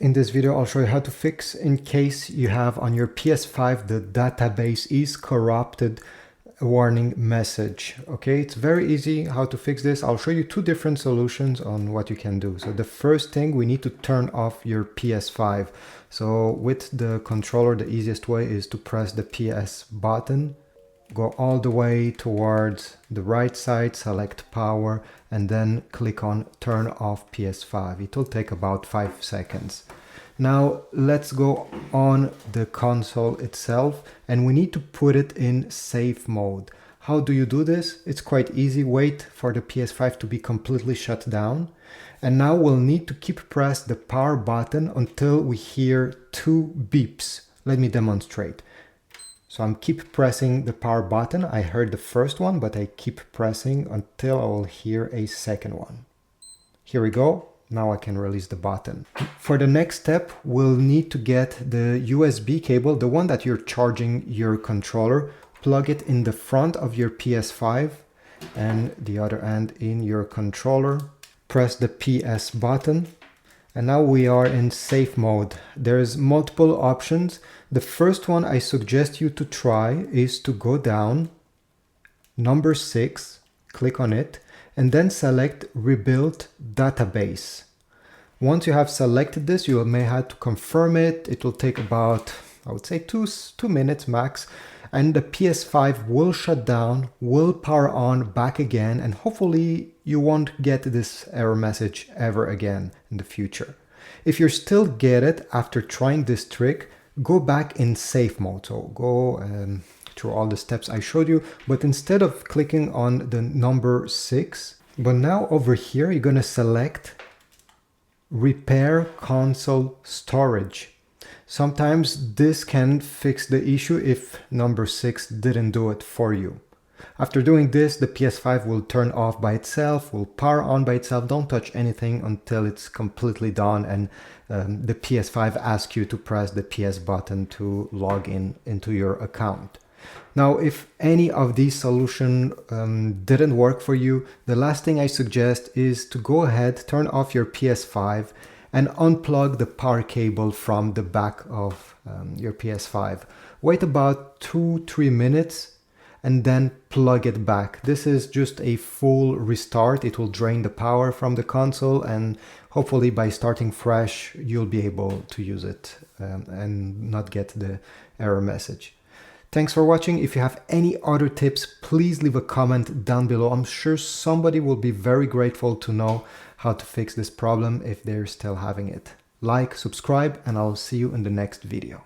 In this video, I'll show you how to fix in case you have on your PS5 the database is corrupted warning message. Okay, it's very easy how to fix this. I'll show you two different solutions on what you can do. So the first thing, we need to turn off your PS5. So with the controller, the easiest way is to press the PS button, go all the way towards the right side, select power, and then click on turn off PS5. It will take about 5 seconds. Now let's go on the console itself, and we need to put it in safe mode. How do you do this? It's quite easy. Wait for the PS5 to be completely shut down. And now we'll need to keep press the power button until we hear 2 beeps. Let me demonstrate. So I'm keep pressing the power button. I heard the first one, but I keep pressing until I will hear a second one. Here we go. Now I can release the button. For the next step, we'll need to get the USB cable, the one that you're charging your controller, plug it in the front of your PS5 and the other end in your controller. Press the PS button. And now we are in safe mode. There's multiple options. The first one I suggest you to try is to go down, number 6, click on it, and then select Rebuild Database. Once you have selected this, you may have to confirm it. It will take about, I would say, two minutes max. And the PS5 will shut down, will power on back again, and hopefully you won't get this error message ever again in the future. If you still get it after trying this trick, go back in safe mode. So go through all the steps I showed you, but instead of clicking on the number 6, but now over here, you're gonna select Repair Console Storage. Sometimes this can fix the issue if number 6 didn't do it for you. After doing this, the PS5 will turn off by itself, will power on by itself. Don't touch anything until it's completely done and the PS5 asks you to press the PS button to log in into your account. Now, if any of these solutions didn't work for you, the last thing I suggest is to go ahead, turn off your PS5 and unplug the power cable from the back of your PS5. Wait about 2-3 minutes and then plug it back. This is just a full restart. It will drain the power from the console, and hopefully by starting fresh, you'll be able to use it and not get the error message. Thanks for watching. If you have any other tips, please leave a comment down below. I'm sure somebody will be very grateful to know how to fix this problem if they're still having it. Like, subscribe, and I'll see you in the next video.